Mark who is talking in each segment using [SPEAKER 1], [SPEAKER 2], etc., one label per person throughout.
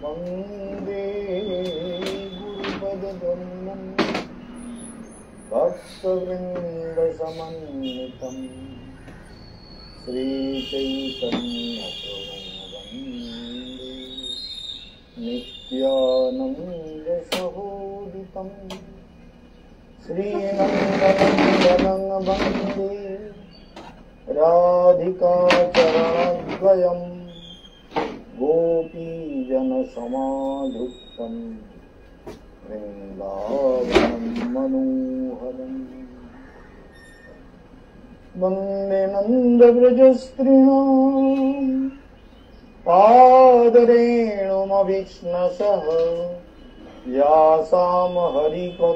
[SPEAKER 1] वंदे गुरुपदद्वन्द्वं भक्तवृन्दसमन्वितं श्रीचैतन्यप्रभुं वन्दे नित्यानन्दसहोदितं श्रीनन्दनन्दनं वन्दे राधिकाचरणद्वयम् गोपीजनसमाधुक्तं वृन्दावनं मनोहरम् वन्दे नन्दव्रजस्त्रीणां पादरेणुमभिष्णशः यासां हरिकथोद्गीतं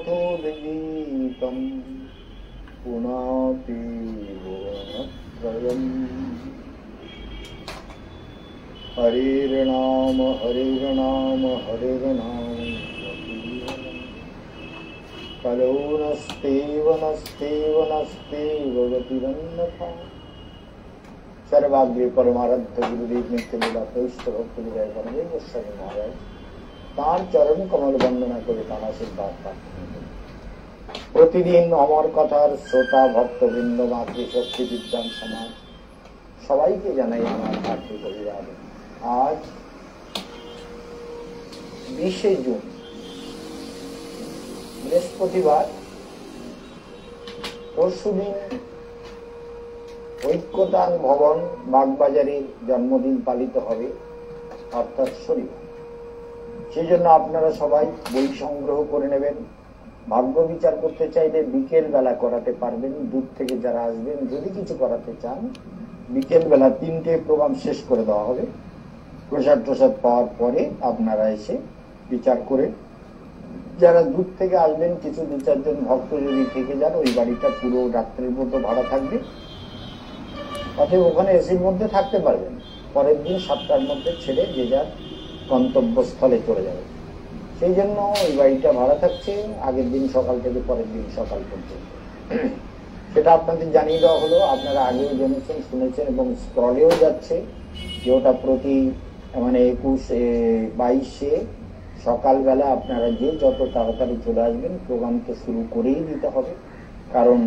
[SPEAKER 1] पुनाति भुवनत्रयम् हरिर्नाम हरिर्नाम हरिर्नाम कलो नस्तेव नस्तेव नस्तेव गतिरन्यथा। सर्वाग्रे परमाराध्य गुरुदेव नित्यलीला प्रविष्ट भक्त विजय बंदे गोस्वामी महाराज तार चरण कमल वंदना करे तारा सिद्धार्थ प्राप्त। प्रतिदिन अमर कथार श्रोता भक्तवृंद मातृशक्ति विद्वान समाज सबाइके जानाई आमार हार्दिक अभिवादन। आज 20 जून बृहस्पतिवार परशुदिन ঐক্যতান ভবন বাগবাজারে জন্মদিন পালিত হবে অর্থাৎ শনিবার। সেই জন্য আপনারা সবাই বই সংগ্রহ করে নেবেন। ভাগ্য বিচার করতে চাইলে বিকেল বেলা করাতে পারবেন। দূর থেকে যারা আসবেন যদি কিছু করাতে চান বিকেল বেলা 3টে প্রোগ্রাম শেষ করে দেওয়া হবে। প্রসাদ প্রসাদ পাওয়ার পরে আপনারা এসে বিচার করে যারা দূর থেকে আসবেন কিছু 2-4 জন ভক্ত যদি থেকে যান ওই বাড়িটা পুরো রাত্রের মতো ভাড়া থাকবে, অতএব ওখানে এসির মধ্যে থাকতে পারবেন। পরের দিন 7টার মধ্যে ছেড়ে যে যার গন্তব্যস্থলে চলে যাবে। সেই জন্য ওই বাড়িটা ভাড়া থাকছে আগের দিন সকাল থেকে পরের দিন সকাল পর্যন্ত। সেটা আপনাদের জানিয়ে দেওয়া হলো। আপনারা আগেও জেনেছেন শুনেছেন এবং স্ক্রলেও যাচ্ছে যে ওটা প্রতি 21-22 সকালবেলা আপনারা যে যত তাড়াতাড়ি চলে আসবেন। প্রোগ্রাম তো শুরু করেই দিতে হবে, কারণ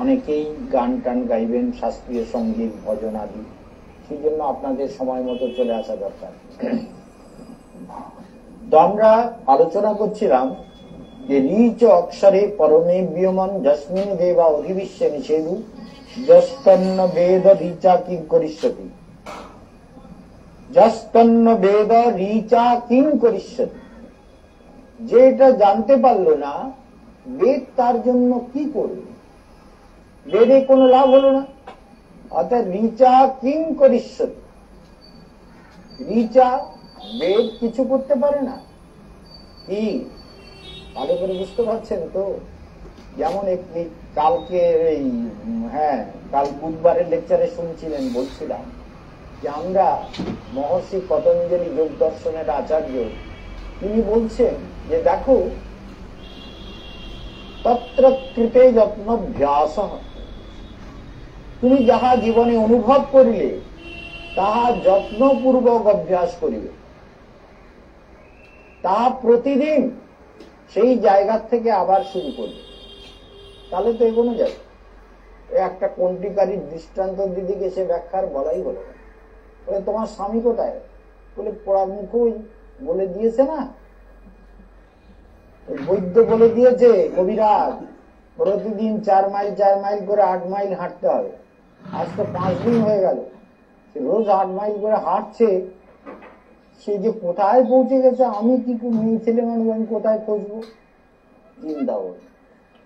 [SPEAKER 1] অনেকেই গান টান গাইবেন, শাস্ত্রীয় সঙ্গীত ভজন আদি। সেই জন্য আপনাদের সময় মতো চলে আসা দরকার। তো আমরা আলোচনা করছিলাম যে রিচ অক্ষরে পরমে বিয়মন যস্মিন দেবা অধিবিশ্বে নিষেধু যস্তন্ন বেদ রিচা কিং করিষ্যতি। যস্তন্ন বেদ রিচা কিং করিষ্যতি, যে এটা জানতে পারলো না বেদ তার জন্য কি করবে, বেদে কোনো লাভ হলো না। অর্থাৎ রিচা কিং করিষ্যতি, রিচা বেদ কিছু করতে পারে না। কি ভালো করে বুঝতে পারছেন তো? যেমন একটি কালকে কাল বুধবারের লেকচারে শুনছিলেন, বলছিলাম যে আমরা মহর্ষি পতঞ্জলি যোগ দর্শনের আচার্য তিনি বলছেন যে দেখো তত্র কৃতে যত্নভ্যাস, তুমি যাহা জীবনে অনুভব করিলে তাহা যত্নপূর্বক অভ্যাস করিবে, তাহা প্রতিদিন সেই জায়গা থেকে আবার শুরু করবে, তাহলে তো এগোনো যাবে। একটা কণ্ঠিকারীর দৃষ্টান্ত দিদিকে সে ব্যাখ্যার বলাই হলো না। বলে তোমার স্বামী কোথায়? বলে পোড়া মুখই বলে দিয়েছে না, বৈদ্য বলে দিয়েছে কবিরাজ প্রতিদিন 4 মাইল করে 8 মাইল হাঁটতে হবে। আজ তো 5 দিন হয়ে গেল, সে রোজ 8 মাইল করে হাঁটছে। সে যে কোথায় পৌঁছে গেছে, আমি কি মেয়ে ছেলে মানুষ আমি কোথায় খুঁজবো? চিন্তা করো।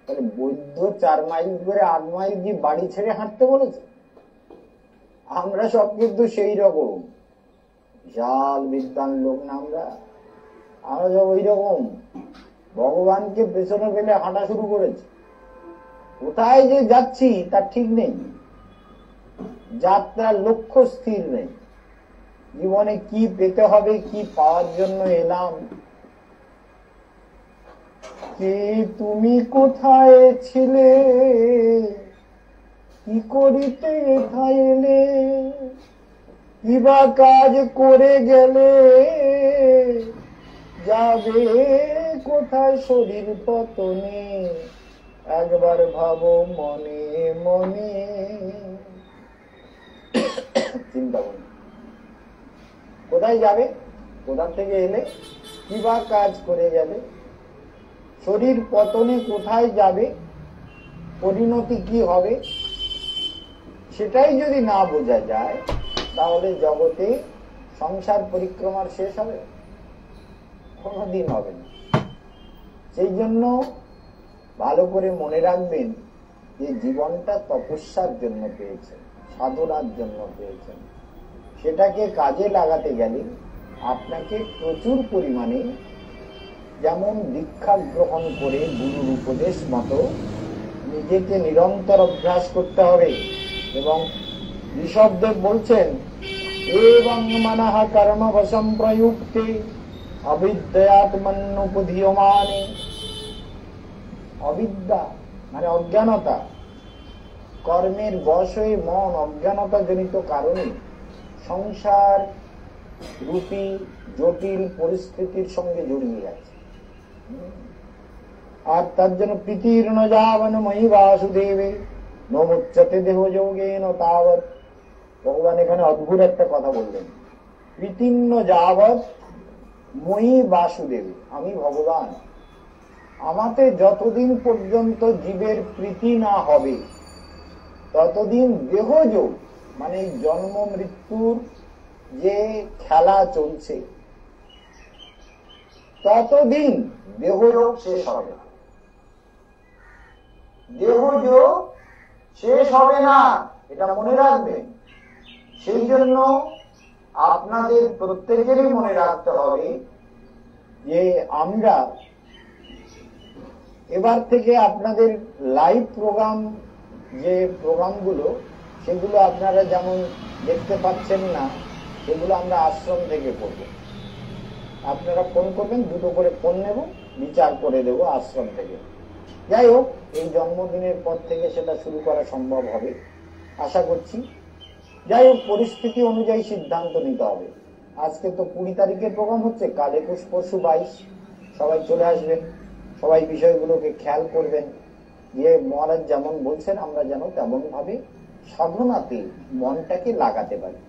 [SPEAKER 1] তাহলে বৈদ্য 4 মাইল করে 8 মাইল কি বাড়ি ছেড়ে হাঁটতে বলেছে? আমরা সব কিন্তু সেই রকম বিশাল বিদ্বান লোক না, আমরা সব ওই রকম ভগবানকে পেছনে ফেলে হাঁটা শুরু করেছি। কোথায় যে যাচ্ছি তার ঠিক নেই, যাত্রার লক্ষ্য স্থির নেই। জীবনে কি পেতে হবে, কি পাওয়ার জন্য এলাম, কে তুমি কোথায় ছিলে, কি করিতে এথায় এলে, কিবা কাজ করে গেলে যাবে কোথায় শরীর পতনে, একবার ভাবো মনে মনে। চিন্তা করুন, কোথায় যাবে, কোথা থেকে এলে, কিবা কাজ করে গেলে, শরীর পতনে কোথায় যাবে, পরিণতি কি হবে, সেটাই যদি না বোঝা যায় তাহলে জগতে সংসার পরিক্রমার শেষ হবে? কোনদিন হবে না। সেই জন্য ভালো করে মনে রাখবেন যে জীবনটা তপস্যার জন্য পেয়েছেন, সাধনার জন্য পেয়েছেন। সেটাকে কাজে লাগাতে গেলে আপনাকে প্রচুর পরিমাণে যেমন দীক্ষা গ্রহণ করে গুরুর উপদেশ মতো নিজেকে নিরন্তর অভ্যাস করতে হবে। এবং ঋষভদেব বলছেন, এবং মনঃ কর্মবশম প্রযুক্তে অবিদ্যাত্মন্যুপধীয়মানে। অবিদ্যা মানে অজ্ঞানতা, কর্মের বশ হয়ে মন অজ্ঞানতা জনিত কারণে সংসার রূপী জটিল পরিস্থিতির সঙ্গে জড়িয়ে গেছে। আর তার জন্য প্রীতির্ন যাবন ময়ি বাসুদেবে নমুচ্যতে দেহ যোগেন তাবৎ। ভগবান এখানে অদ্ভুত একটা কথা বললেন, প্রীতির্ন যাবৎ ময়ি বাসুদেব, আমি ভগবান, আমাতে যতদিন পর্যন্ত জীবের প্রীতি না হবে ততদিন দেহযোগ মানে জন্ম মৃত্যুর যে খেলা চলছে ততদিন দেহযোগ শেষ হবে না। দেহযোগ শেষ হবে না, এটা মনে রাখবেন। সেই জন্য আপনাদের প্রত্যেকেরই মনে রাখতে হবে যে আমরা এবার থেকে আপনাদের লাইভ প্রোগ্রাম, যে প্রোগ্রামগুলো সেগুলো আপনারা যেমন দেখতে পাচ্ছেন না, সেগুলো আমরা আশ্রম থেকে করব। আপনারা ফোন করবেন, দুটো করে ফোন নেব, বিচার করে দেব আশ্রম থেকে। যাই হোক, এই জন্মদিনের পর থেকে সেটা শুরু করা সম্ভব হবে আশা করছি। যাই হোক, পরিস্থিতি অনুযায়ী সিদ্ধান্ত নিতে হবে। আজকে তো 20 তারিখের প্রোগ্রাম হচ্ছে, কাল 21, পরশু 22, সবাই চলে আসবেন। সবাই বিষয়গুলোকে খেয়াল করবেন যে মহারাজ যেমন বলছেন আমরা যেন তেমন ভাবে সাধনাতে মনটাকে লাগাতে পারি।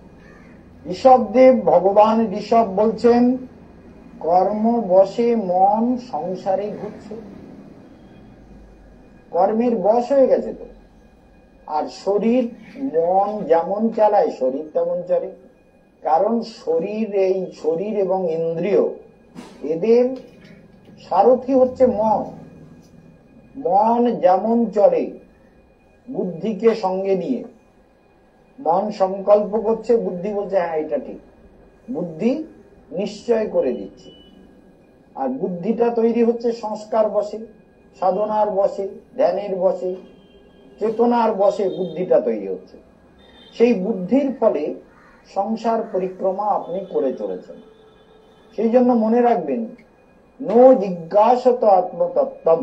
[SPEAKER 1] ঋষভদেব, ভগবান ঋষভ বলছেন, কর্ম বশে মন সংসারে ঘুরছে, কর্মের বশ হয়ে গেছে তো। আর শরীর, মন যেমন চালায় শরীর তেমন চলে। কারণ শরীর, এই শরীর এবং ইন্দ্রিয়, এদের সারথি হচ্ছে মন। মন যেমন চলে বুদ্ধিকে সঙ্গে নিয়ে, মন সংকল্প করছে, বুদ্ধি বলছে হ্যাঁ এটা ঠিক, বুদ্ধি নিশ্চয় করে দিচ্ছে। আর বুদ্ধিটা তৈরি হচ্ছে সংস্কার বসে, সাধনার বসে, ধ্যানের বসে, চেতনার বসে বুদ্ধিটা তৈরি হচ্ছে। সেই বুদ্ধির ফলে সংসার পরিক্রমা আপনি করে চলেছেন। সেই জন্য মনে রাখবেন, নো জিজ্ঞাসত আত্মতত্ত্বম,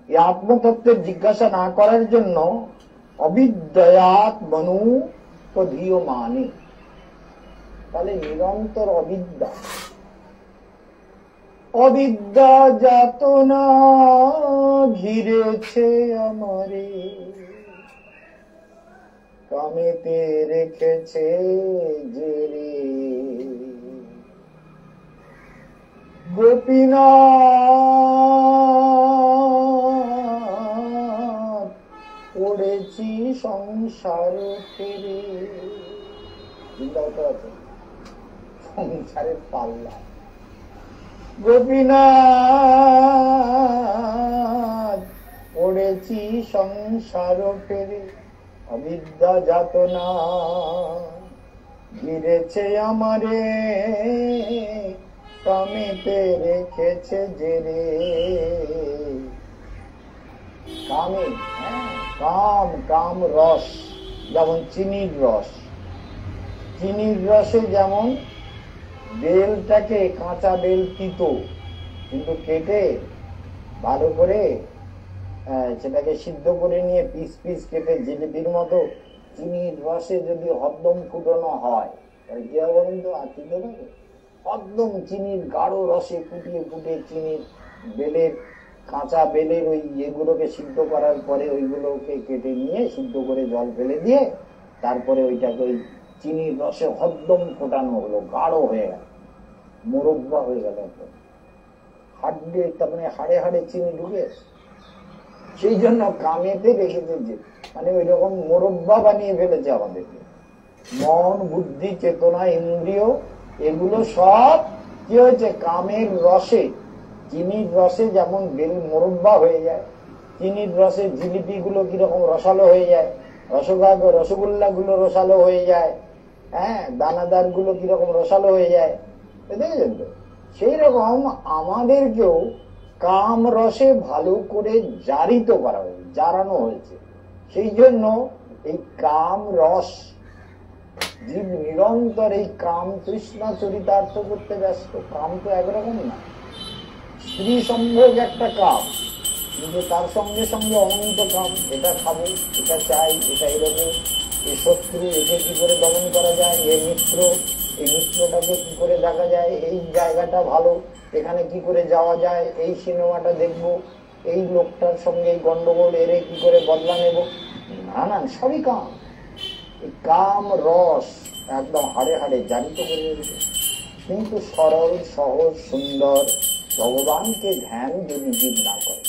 [SPEAKER 1] এই আত্মতত্ত্বের জিজ্ঞাসা না করার জন্য অবিদ্যাত্মনু তদীয়মানে, তাহলে নিরন্তর অবিদ্যা, অবিদ্যা যাতনা ঘিরেছে আমারে, কামেতে রেখেছে জেরে। গোপীনাথ পড়েছি সংসার ফেরে, সংসারের পাল্লা। গোপীনাথ পড়েছি সংসার ফেরে, অবিদ্যা যাতনা ঘিরেছে আমারে, কামেতে রেখেছে জেরে। কামে, কাম, কাম রস, যেমন চিনির রস। চিনির রসে যেমন বেলটাকে, কাঁচা বেল তিতো, কিন্তু কেটে ভালো করে সেটাকে সিদ্ধ করে নিয়ে পিস পিস কেটে জিলিপির মতো চিনির রসে যদি হদ্দম ফুটানো হয় তাহলে কি হবে বলুন তো? আচ্ছিত থাকে। হদ্দম চিনির গাঢ় রসে ফুটিয়ে ফুটে চিনির বেলের কাঁচা বেলের ওই এগুলোকে সিদ্ধ করার পরে ওইগুলোকে কেটে নিয়ে সিদ্ধ করে জল ফেলে দিয়ে তারপরে ওইটাকে ওই চিনির রসে হদ্দম ফোটানো হলো, গাঢ় হয়ে গেল, মোরব্বা হয়ে গেল। হাড্ডে তার মানে হাড়ে হাড়ে চিনি ঢুকে। সেই জন্য কামেতে রেখেছে যে মানে ওই রকম মোরব্বা বানিয়ে ফেলেছে আমাদেরকে। মন, বুদ্ধি, চেতনা, ইন্দ্রিয় এগুলো সব কি হয়েছে? কামের রসে, চিনির রসে যেমন বেল মোরব্বা হয়ে যায়, চিনির রসে জিলিপি গুলো কিরকম রসালো হয়ে যায়, রসগোল্লা গুলো রসালো হয়ে যায়, হ্যাঁ, দানাদার গুলো কিরকম রসালো হয়ে যায়, দেখেছেন তো? সেই রকম আমাদেরকেও কাম রসে ভালো করে জারিত করা হয়েছে, জারানো হয়েছে। সেই জন্য এই কাম রস জীব নিরন্তর এই কাম তৃষ্ণা চরিতার্থ করতে ব্যস্ত। কাম তো একরকম না, স্ত্রী সম্ভোগ একটা কাম, কিন্তু তার সঙ্গে সঙ্গে অনন্ত কাম। এটা খাবো, এটা চাই, এটা এরকম, এই শত্রু, একে কি করে দমন করা যায়, এই মিত্র, এই মিত্রটাকে কি করে দেখা যায়, এই জায়গাটা ভালো, এখানে কি করে যাওয়া যায়, এই সিনেমাটা দেখবো, এই লোকটার সঙ্গে এই গন্ডগোল, এরে কি করে বদলা নেব, নানান সবই কাম। এই কাম রস একদম হাড়ে হাড়ে জারিত করে রেখেছে। কিন্তু সরল, সহজ, সুন্দর ভগবানকে ধ্যান যদি জীব না করে,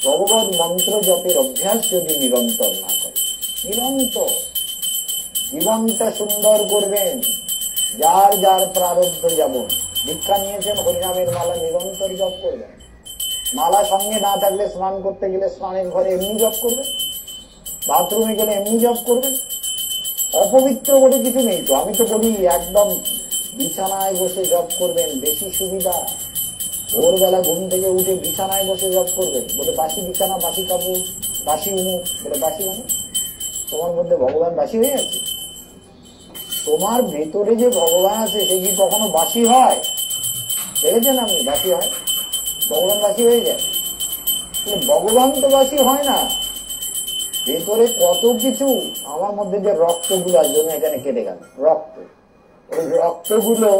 [SPEAKER 1] ভগবত মন্ত্র জপের অভ্যাস যদি নিরন্তর না করে, নিরন্তর জীবনটা সুন্দর করবেন। যার যার প্রারব্ধ যেমন, দীক্ষা নিয়েছেন হরিনামের মালা নিরন্তর জপ করবেন। মালা সঙ্গে না থাকলে স্নান করতে গেলে স্নানের ঘরে এমনি জপ করবেন, বাথরুমে গেলে এমনি জপ করবেন। অপবিত্র বলে কিছু নেই তো। আমি তো বলি একদম বিছানায় বসে জপ করবেন, বেশি সুবিধা। ভোরবেলা ঘুম থেকে উঠে বিছানায় বসে জপ করবেন। বলে বাসি বিছানা, বাসি কাপড়, বাসি উমুক। বলে বাসি মানে তোমার মধ্যে ভগবান বাসি হয়ে আছে? তোমার ভেতরে যে ভগবান আছে সে কি কখনো বাসি হয়? দেখেছেন আপনি বাসি হয়? ভগবান বাসি হয়ে যায়? ভগবান তো বাসি হয় না। ভেতরে কত কিছু। আমার মধ্যে যে রক্তগুলো আছে, এখানে কেটে গেল রক্ত, ওই রক্তগুলো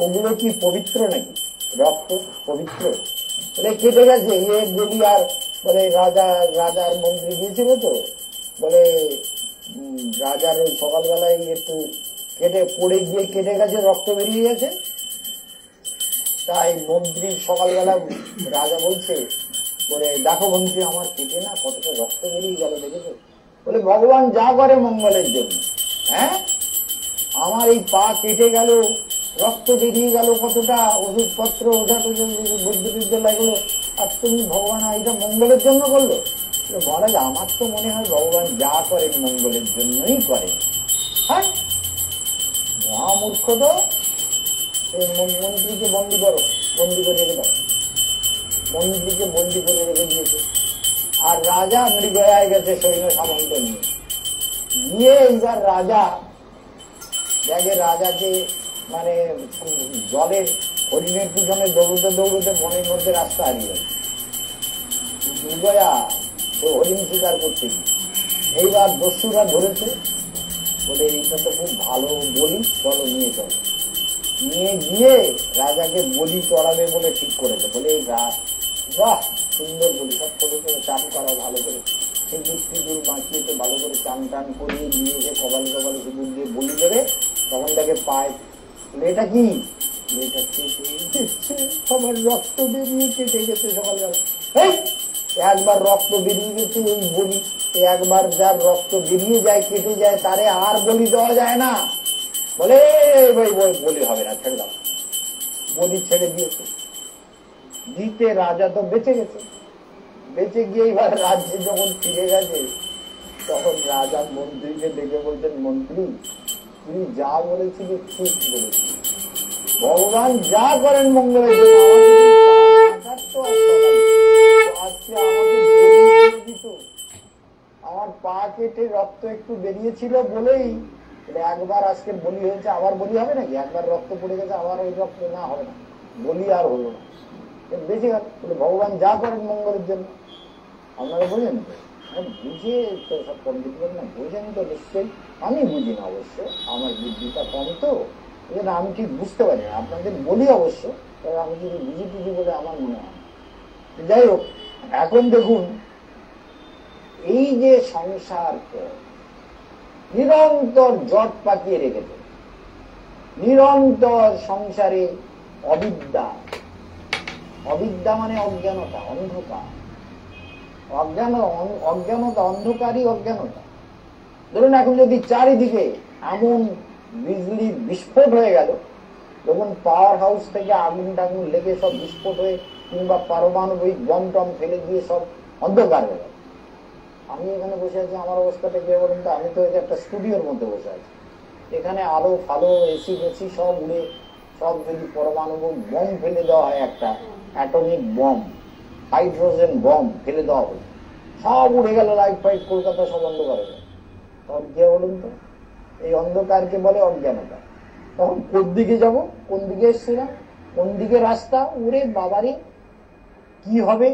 [SPEAKER 1] ওগুলো কি পবিত্র নাকি? রক্ত পবিত্র? বলে কেটে গেছে, এ বলি আর বলে রাজার মন্ত্রী দিয়েছিল তো, বলে রাজার ওই সকালবেলায় একটু কেটে পড়ে গিয়ে কেটে গেছে, রক্ত বেরিয়ে গেছে। তাই মন্ত্রী সকালবেলা রাজা বলছে, বলে দেখো মন্ত্রী আমার কেটে না কতটা রক্ত বেরিয়ে গেল, দেখেছো? বলে ভগবান যা করে মঙ্গলের জন্য। হ্যাঁ, আমার এই পা কেটে গেল, রক্ত বেরিয়ে গেল কতটা, ওষুধপত্র ওঠা বুদ্ধবিদ্যা লাগলো, আর তুমি ভগবান এটা মঙ্গলের জন্য করলো? মহারাজ আমার তো মনে হয় ভগবান যা করেন মঙ্গলের জন্যই করেন। হ্যাঁ, মহামূর্খ তো। মন্ত্রীকে বন্দি করো, বন্দি করে রেখে দাও। মন্ত্রীকে বন্দি করে রেখে দিয়েছে। আর রাজা মৃগয়ায় গেছে সৈন্য সামন্ত নিয়ে গিয়ে। এইবার রাজা দেখে রাজাকে মানে জলের হরিণের পিছনে দৌড়তে দৌড়তে বনের মধ্যে রাস্তা হারিয়ে গেছে। মৃগয়া সে হরিণ শিকার করতে গিয়ে এইবার দস্যুরা ধরেছে, বলে এইটা তো খুব ভালো বলি, চলো নিয়ে চলো। নিয়ে গিয়ে রাজাকে বলি চড়াবে বলে ঠিক করেছে। বলে এই বাহ সুন্দর বলি, সব ছোট করে চান করা ভালো করে, সিঁদুর টিঁদুর বাঁচিয়েছে ভালো করে, চান টান করিয়ে নিয়ে এসে কপালে কপালে সিঁদুর দিয়ে বলি দেবে। তখন তাকে পায়, এটা কি? এটা সবার রক্ত বেরিয়ে কেটে গেছে সকালবেলা। একবার রক্ত বেরিয়ে গেছে ওই বলি, একবার যার রক্ত বেরিয়ে যায় কেটে যায় তারে আর বলি দেওয়া যায় না। বলে ভাই বলি হবে না, ছেড়ে দাও। বলি ছেড়ে দিয়েছে। দিতে রাজা তো বেঁচে গেছে। বেঁচে গিয়ে এবার রাজ্যে যখন ফিরে গেছে তখন রাজা মন্ত্রীকে ডেকে বলছেন, মন্ত্রী তুমি যা বলেছিলে ঠিক বলেছিলে, ভগবান যা করেন মঙ্গলের জন্য। আজকে আমাকে দিত, আমার পা কেটে রক্ত একটু বেরিয়েছিল বলেই একবার আজকে বলি হয়েছে, আবার বলি হবে নাকি? একবার রক্ত পড়ে গেছে আবার ওই রক্ত না হবে না, বলি আর হলো না, বেঁচে গেল। ভগবান যা করেন মঙ্গলের জন্য। আপনারা বোঝেন? বুঝে তো সব পণ্ডিতগণ না বোঝেন তো নিশ্চয়ই, আমি বুঝি না অবশ্য, আমার বুদ্ধিটা কম তো আমি ঠিক বুঝতে পারি না, আপনাদের বলি অবশ্য, তবে আমি যদি বুঝি টুঝি বলে আমার মনে হয়। যাই হোক, এখন দেখুন এই যে সংসার নিরন্তর জট পাকিয়ে রেখেছে, নিরন্তর সংসারে অবিদ্যা, অবিদ্যা মানে অজ্ঞানতা, অন্ধকার, অজ্ঞানতা, অন্ধকারই অজ্ঞানতা। ধরুন এখন যদি চারিদিকে এমন বিজলি বিস্ফোট হয়ে গেল, যখন পাওয়ার হাউস থেকে আগুন টাগুন লেগে সব বিস্ফোট হয়ে কিংবা পারমাণবিক বম টম ফেলে দিয়ে সব অন্ধকার হয়ে গেল, আমি এখানে বসে আছি, আমার অবস্থাটা কি বলুন তো? আমি তো একটা স্টুডিওর মধ্যে বসে আছি, এখানে আলো ফালো এসি মেসি সব উড়ে, সব যদি পরমাণবিক বম ফেলে দেওয়া হয়, একটা অ্যাটমিক বম, হাইড্রোজেন বম ফেলে দেওয়া হলো, সব উড়ে গেল, লাইট ফাইট কলকাতা সব অন্ধকার হয়ে গেল, তখন কে বলুন তো? এই অন্ধকারকে বলে অজ্ঞানতা। তখন কোন দিকে যাব, কোন দিকে এসছিলাম, কোন দিকে রাস্তা, উড়ে বাবারই কি হবে?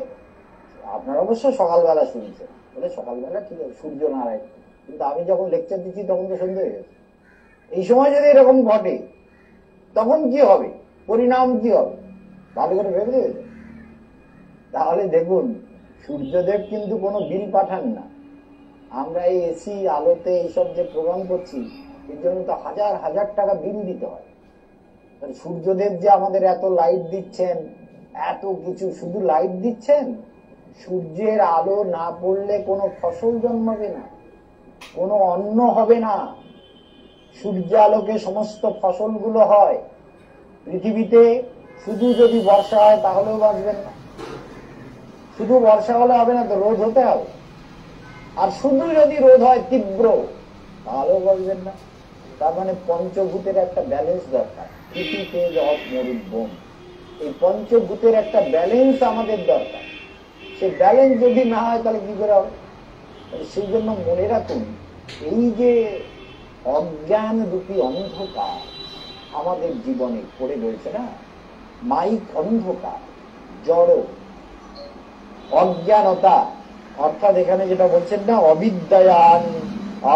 [SPEAKER 1] আপনারা অবশ্য সকালবেলা শুনছেন, বলে সকালবেলা ঠিক আছে, সূর্য নারায়ণ, কিন্তু আমি যখন লেকচার দিচ্ছি তখন তো সন্ধ্যে হয়ে গেছে। এই সময় যদি এরকম ঘটে তখন কি হবে, পরিণাম কি হবে, ভালো করে ভেবে দিয়েছে? তাহলে দেখুন, সূর্যদেব কিন্তু কোনো বিল পাঠান না। আমরা এই এসি আলোতে এইসব যে প্রোগ্রাম করছি, এর জন্য তো হাজার হাজার টাকা বিল দিতে হয়। সূর্যদেব যে আমাদের এত লাইট দিচ্ছেন, এত কিছু, শুধু লাইট দিচ্ছেন, সূর্যের আলো না পড়লে কোনো ফসল জন্মাবে না, কোনো অন্ন হবে না। সূর্য আলোকে সমস্ত ফসলগুলো হয়। পৃথিবীতে শুধু যদি বর্ষা হয় তাহলেও বাঁচবেন না, শুধু বর্ষা হলে হবে না, তো রোদ হতে হবে, আর শুধু যদি রোদ হয় তীব্র তাহলেও বাঁচবেন না। তার মানে পঞ্চভূতের একটা ব্যালেন্স দরকার, পৃথিবী তেজ অফ মরুদ্ভূম, এই পঞ্চভূতের একটা ব্যালেন্স আমাদের দরকার। সেই ব্যালেন্স যদি না হয় তাহলে কি করে হবে? সেই জন্য মনে রাখুন, এই যে অজ্ঞান রূপী অন্ধকার আমাদের জীবনে পড়ে রয়েছে না, মাইক অন্ধকার, জড় অজ্ঞানতা, অর্থাৎ এখানে যেটা বলছেন না, অবিদ্যায়ান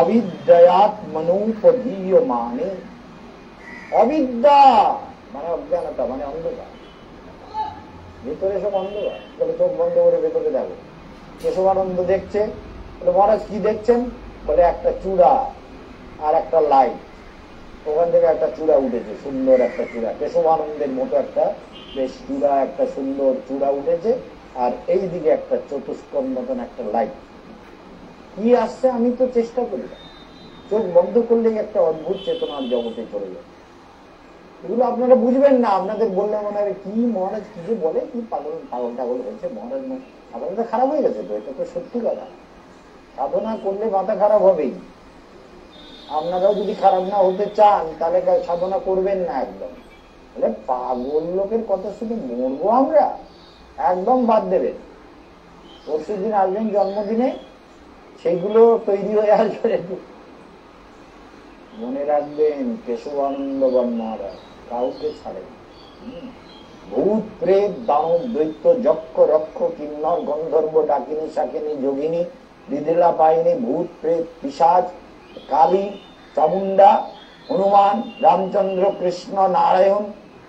[SPEAKER 1] অবিদ্যায়াত মনোপদীয়, মানে অবিদ্যা মানে অজ্ঞানতা, মানে অন্ধকার, ভেতরে সব অন্ধকার। বলে চোখ বন্ধ করে ভেতরে দেখো। কেশবানন্দ দেখছে, বলে মহারাজ কি দেখছেন? বলে একটা চূড়া আর একটা লাইট, ওখান থেকে একটা চূড়া উঠেছে, সুন্দর একটা চূড়া, কেশবানন্দের মতো একটা বেশ চূড়া, একটা সুন্দর চূড়া উঠেছে, আর এই দিকে একটা চতুষ্কোণ মতন একটা লাইট। কি আসছে আমি তো চেষ্টা করি না, চোখ বন্ধ করলেই একটা অদ্ভুত চেতনার জগতে চলে যায়। এগুলো আপনারা বুঝবেন না, আপনাদের বললে মনে হয় কি মহারাজ কি যে বলে, কি পাগল পাগল টাগল হয়েছে মহারাজ, মাথা খারাপ হয়ে গেছে। তো এটা তো সত্যি কথা, সাধনা করলে মাথা খারাপ হবেই। আপনারাও যদি খারাপ না হতে চান তাহলে সাধনা করবেন না একদম। বলে পাগল লোকের কথা শুনে মরবো আমরা, একদম বাদ দেবেন। পরশু দিন আসবেন জন্মদিনে, সেইগুলো তৈরি হয়ে আসবে। মনে রাখবেন, কেশবানন্দগণ মহারাজ কাউকে ছাড়েন। ভূত প্রেত দানব দৈত্য যক্ষ রক্ষ কিন্নর গন্ধর্ব ডাকিনী শাকিনী যোগিনী বিদিলা পাইনি, ভূত প্রেত পিশাচ কালী চামুন্ডা হনুমান রামচন্দ্র কৃষ্ণ নারায়ণ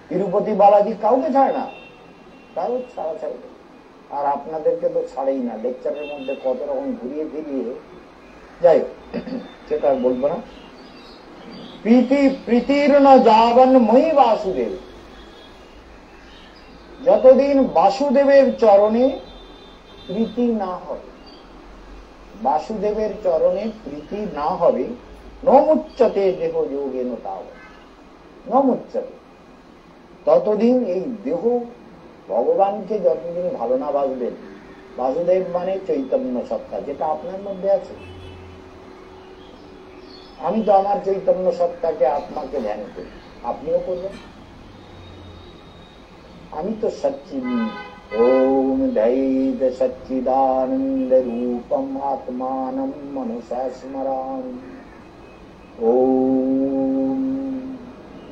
[SPEAKER 1] তিরুপতি বালাজি, কাউকে ছাড়ে না, কারো ছাড়া ছাড়ে। আর আপনাদেরকে তো ছাড়েই না, লেকচারের মধ্যে কত রকম ঘুরিয়ে ফিরিয়ে, যাই হোক সেটা আর বলবো না। প্রীতির ন যাবন মই বাসুদেব, যতদিন বাসুদেবের চরণে প্রীতি না হবে, বাসুদেবের চরণে প্রীতি না হবে, নমুচ্চতে দেহ যোগেন তাও, নমুচ্চতে, ততদিন এই দেহ ভগবানকে যতদিন ভালো না বাসবেন। বাসুদেব মানে চৈতন্য সত্তা, যেটা আপনার মধ্যে আছে। আমি তো আমার চৈতন্য সত্তাকে আত্মাকে ধ্যান করি, আপনিও করবেন। আমি তো সচ্চিদ, ওম দৈত সচ্চিদানন্দ রূপম আত্মানম মনসা স্মরামি, ওম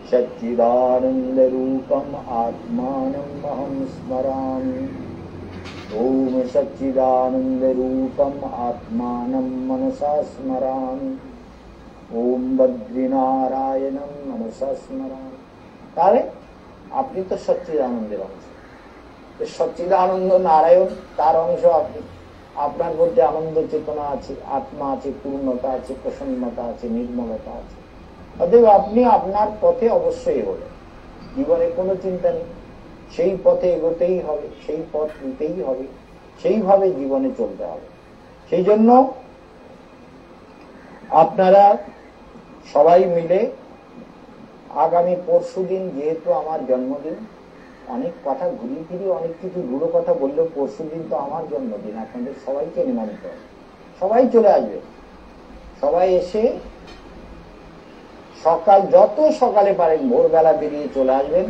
[SPEAKER 1] সচ্চিদানন্দ রূপম আত্মানম অহম স্মরামি, ओम सच्चिदानंद रूपम आत्मानं मनसा स्मरामि ओम बद्रीनारायणं मनसा स्मरामि। তাহলে আপনি তো সচ্চিদানন্দের অংশ, সচ্চিদানন্দ নারায়ণ তার অংশ আপনি। আপনার মধ্যে আনন্দ চেতনা আছে, আত্মা আছে, পূর্ণতা আছে, প্রসন্নতা আছে, নির্মলতা আছে। অতএব আপনি আপনার পথে অবশ্যই এগোলেন, জীবনে কোনো চিন্তা নেই, সেই পথে এগোতেই হবে, সেই পথ নিতেই হবে, সেইভাবে জীবনে চলতে হবে। সেই জন্য আপনারা সবাই মিলে আগামী পরশুদিন, যেহেতু আমার জন্মদিন, অনেক কথা ঘুরিয়ে ফিরিয়ে অনেক কিছু গুলো কথা বললেও পরশুদিন তো আমার জন্মদিন, আপনাদের সবাইকে নিমন্ত্রণ, সবাই চলে আসবে। সবাই এসে সকাল, যত সকালে পারেন ভোরবেলা বেরিয়ে চলে আসবেন।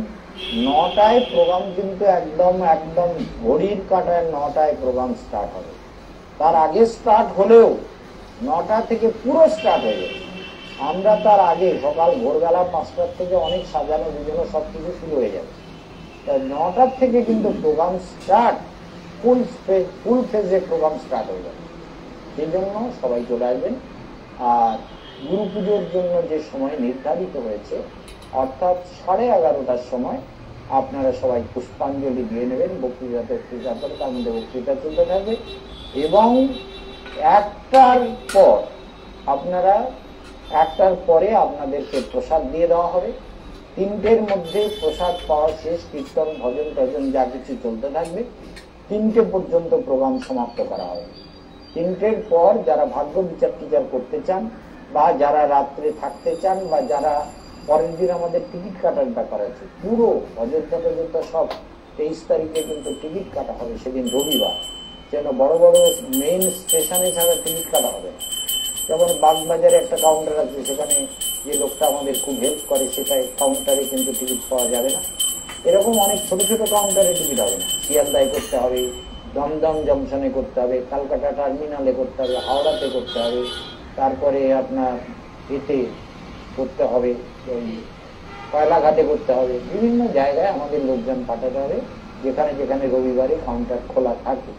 [SPEAKER 1] 9টায় প্রোগ্রাম কিন্তু একদম একদম ঘড়ির কাঁটায় 9টায় প্রোগ্রাম স্টার্ট হবে। তার আগে স্টার্ট হলেও 9টা থেকে পুরো স্টার্ট হয়ে যাবে। আমরা তার আগে সকাল ভোরবেলা 5টার থেকে অনেক সাজানো বুঝানো সবকিছু শুরু হয়ে যাবে। 9টার থেকে কিন্তু প্রোগ্রাম স্টার্ট, ফুল ফেজে প্রোগ্রাম স্টার্ট হয়ে যাবে। সেই জন্য সবাই চলে আসবেন। আর গুরু পুজোর জন্য যে সময় নির্ধারিত হয়েছে, অর্থাৎ 11:30টার সময় আপনারা সবাই পুষ্পাঞ্জলি দিয়ে নেবেন। বক্তৃতা করে তার মধ্যে বক্তৃতা চলতে থাকবে এবং 1টার পর আপনারা 1টার পরে আপনাদেরকে প্রসাদ দিয়ে দেওয়া হবে। 3টের মধ্যে প্রসাদ পাওয়া শেষ, কীর্তন ভজন টজন যা কিছু চলতে থাকবে। 3টে পর্যন্ত প্রোগ্রাম সমাপ্ত করা হবে। 3টের পর যারা ভাগ্য বিচার টিচার করতে চান বা যারা রাত্রে থাকতে চান বা যারা পরের দিন আমাদের টিকিট কাটার ব্যাপার আছে, পুরো অযোধ্যা টযোধ্যা সব 23 তারিখে কিন্তু টিকিট কাটা হবে, সেদিন রবিবার। যেন বড় বড় মেইন স্টেশনে ছাড়া টিকিট কাটা হবে না। যেমন বাগবাজারে একটা কাউন্টার আছে, সেখানে যে লোকটা আমাদের খুব হেল্প করে, সেটা কাউন্টারে কিন্তু টিকিট পাওয়া যাবে না। এরকম অনেক ছোট ছোট কাউন্টারে টিকিট হবে না। শিয়ালদায় করতে হবে, দমদম জংশনে করতে হবে, কলকাতা টার্মিনালে করতে হবে, হাওড়াতে করতে হবে, তারপরে আপনার এতে করতে হবে, ওই কয়লাঘাটে করতে হবে। বিভিন্ন জায়গায় আমাদের লোকজন পাঠাতে হবে, যেখানে যেখানে রবিবারে কাউন্টার খোলা থাকে।